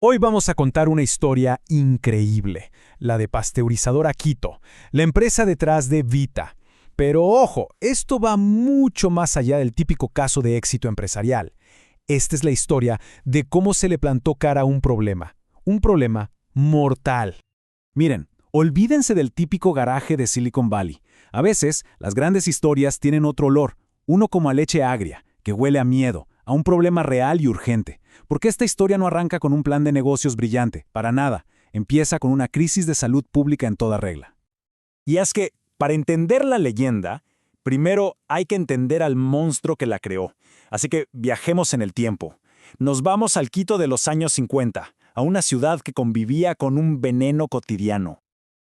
Hoy vamos a contar una historia increíble, la de Pasteurizadora Quito, la empresa detrás de Vita. Pero ojo, esto va mucho más allá del típico caso de éxito empresarial. Esta es la historia de cómo se le plantó cara a un problema mortal. Miren, olvídense del típico garaje de Silicon Valley. A veces, las grandes historias tienen otro olor, uno como a leche agria, que huele a miedo, a un problema real y urgente. Porque esta historia no arranca con un plan de negocios brillante, para nada. Empieza con una crisis de salud pública en toda regla. Y es que, para entender la leyenda, primero hay que entender al monstruo que la creó. Así que viajemos en el tiempo. Nos vamos al Quito de los años 50, a una ciudad que convivía con un veneno cotidiano.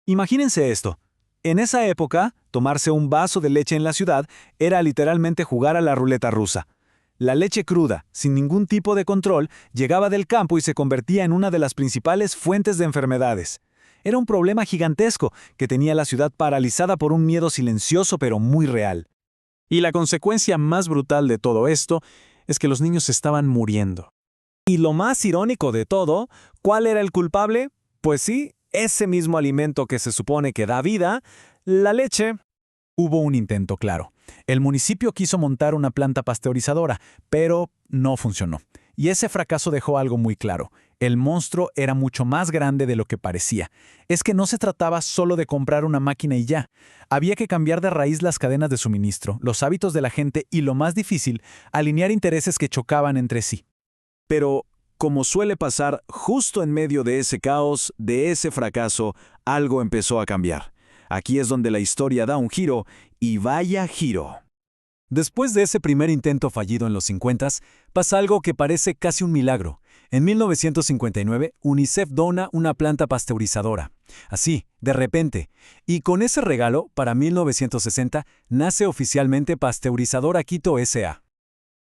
Imagínense esto. En esa época, tomarse un vaso de leche en la ciudad era literalmente jugar a la ruleta rusa. La leche cruda, sin ningún tipo de control, llegaba del campo y se convertía en una de las principales fuentes de enfermedades. Era un problema gigantesco que tenía la ciudad paralizada por un miedo silencioso pero muy real. Y la consecuencia más brutal de todo esto es que los niños estaban muriendo. Y lo más irónico de todo, ¿cuál era el culpable? Pues sí, ese mismo alimento que se supone que da vida, la leche. Hubo un intento claro. El municipio quiso montar una planta pasteurizadora, pero no funcionó. Y ese fracaso dejó algo muy claro. El monstruo era mucho más grande de lo que parecía. Es que no se trataba solo de comprar una máquina y ya. Había que cambiar de raíz las cadenas de suministro, los hábitos de la gente y, lo más difícil, alinear intereses que chocaban entre sí. Pero, como suele pasar, justo en medio de ese caos, de ese fracaso, algo empezó a cambiar. Aquí es donde la historia da un giro, y vaya giro. Después de ese primer intento fallido en los 50, pasa algo que parece casi un milagro. En 1959, UNICEF dona una planta pasteurizadora. Así, de repente. Y con ese regalo, para 1960, nace oficialmente Pasteurizadora Quito S.A.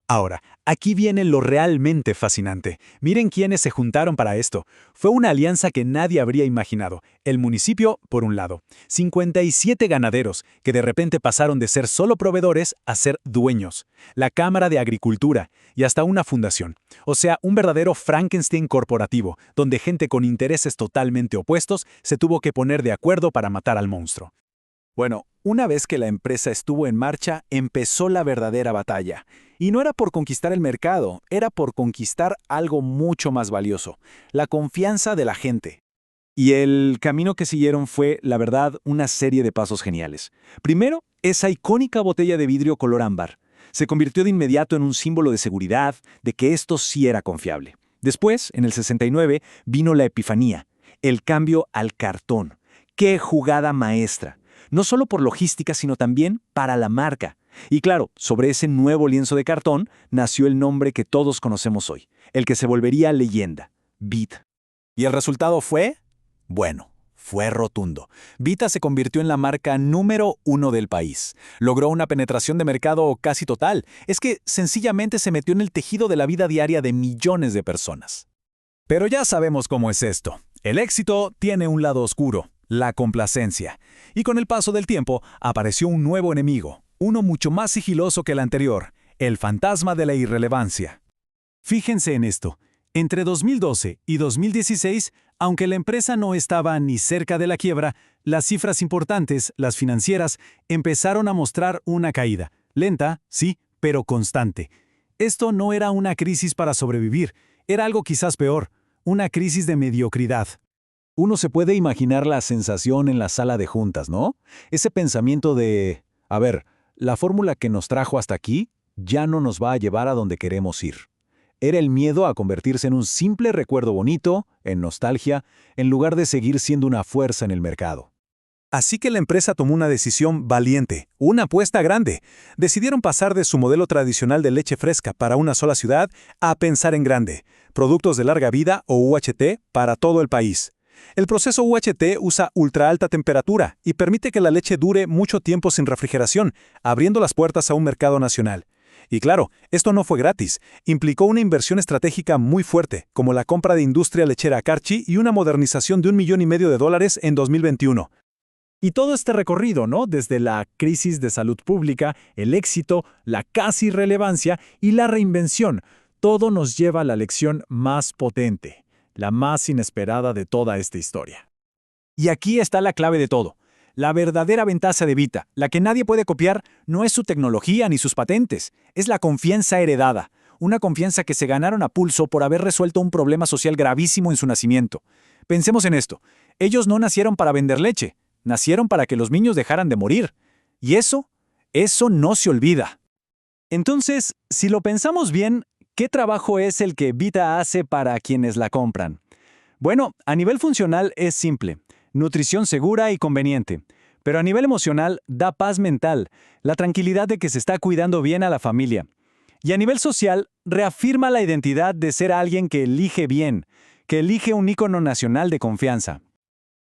Ahora, aquí viene lo realmente fascinante. Miren quiénes se juntaron para esto. Fue una alianza que nadie habría imaginado. El municipio, por un lado, 57 ganaderos, que de repente pasaron de ser solo proveedores a ser dueños. La Cámara de Agricultura y hasta una fundación. O sea, un verdadero Frankenstein corporativo, donde gente con intereses totalmente opuestos se tuvo que poner de acuerdo para matar al monstruo. Bueno, una vez que la empresa estuvo en marcha, empezó la verdadera batalla. Y no era por conquistar el mercado, era por conquistar algo mucho más valioso, la confianza de la gente. Y el camino que siguieron fue, la verdad, una serie de pasos geniales. Primero, esa icónica botella de vidrio color ámbar. Se convirtió de inmediato en un símbolo de seguridad, de que esto sí era confiable. Después, en el 69, vino la epifanía, el cambio al cartón. ¡Qué jugada maestra! No solo por logística, sino también para la marca. Y claro, sobre ese nuevo lienzo de cartón nació el nombre que todos conocemos hoy, el que se volvería leyenda, Vita. ¿Y el resultado fue? Bueno, fue rotundo. Vita se convirtió en la marca número 1 del país. Logró una penetración de mercado casi total. Es que sencillamente se metió en el tejido de la vida diaria de millones de personas. Pero ya sabemos cómo es esto. El éxito tiene un lado oscuro, la complacencia. Y con el paso del tiempo apareció un nuevo enemigo, uno mucho más sigiloso que el anterior, el fantasma de la irrelevancia. Fíjense en esto. Entre 2012 y 2016, aunque la empresa no estaba ni cerca de la quiebra, las cifras importantes, las financieras, empezaron a mostrar una caída. Lenta, sí, pero constante. Esto no era una crisis para sobrevivir, era algo quizás peor, una crisis de mediocridad. Uno se puede imaginar la sensación en la sala de juntas, ¿no? Ese pensamiento de, a ver, la fórmula que nos trajo hasta aquí ya no nos va a llevar a donde queremos ir. Era el miedo a convertirse en un simple recuerdo bonito, en nostalgia, en lugar de seguir siendo una fuerza en el mercado. Así que la empresa tomó una decisión valiente, una apuesta grande. Decidieron pasar de su modelo tradicional de leche fresca para una sola ciudad a pensar en grande, productos de larga vida o UHT para todo el país. El proceso UHT usa ultra alta temperatura y permite que la leche dure mucho tiempo sin refrigeración, abriendo las puertas a un mercado nacional. Y claro, esto no fue gratis. Implicó una inversión estratégica muy fuerte, como la compra de industria lechera Carchi y una modernización de $1,5 millones en 2021. Y todo este recorrido, ¿no? Desde la crisis de salud pública, el éxito, la casi irrelevancia y la reinvención, todo nos lleva a la lección más potente. la más inesperada de toda esta historia. Y aquí está la clave de todo. La verdadera ventaja de Vita, la que nadie puede copiar, no es su tecnología ni sus patentes, es la confianza heredada, una confianza que se ganaron a pulso por haber resuelto un problema social gravísimo en su nacimiento. Pensemos en esto, ellos no nacieron para vender leche, nacieron para que los niños dejaran de morir. Y eso no se olvida. Entonces, si lo pensamos bien, ¿qué trabajo es el que Vita hace para quienes la compran? Bueno, a nivel funcional es simple. Nutrición segura y conveniente. Pero a nivel emocional da paz mental, la tranquilidad de que se está cuidando bien a la familia. Y a nivel social, reafirma la identidad de ser alguien que elige bien, que elige un ícono nacional de confianza.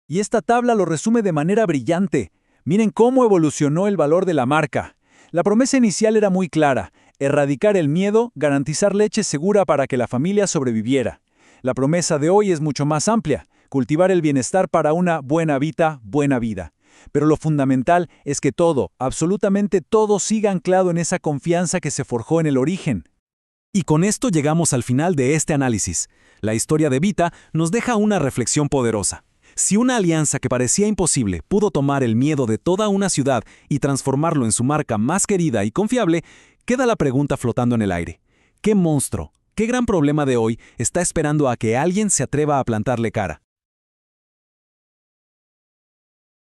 Y esta tabla lo resume de manera brillante. Miren cómo evolucionó el valor de la marca. La promesa inicial era muy clara: erradicar el miedo, garantizar leche segura para que la familia sobreviviera. La promesa de hoy es mucho más amplia: cultivar el bienestar para una buena vida, buena vida. Pero lo fundamental es que todo, absolutamente todo, siga anclado en esa confianza que se forjó en el origen. Y con esto llegamos al final de este análisis. La historia de Vita nos deja una reflexión poderosa. Si una alianza que parecía imposible pudo tomar el miedo de toda una ciudad y transformarlo en su marca más querida y confiable, queda la pregunta flotando en el aire. ¿Qué monstruo, qué gran problema de hoy está esperando a que alguien se atreva a plantarle cara?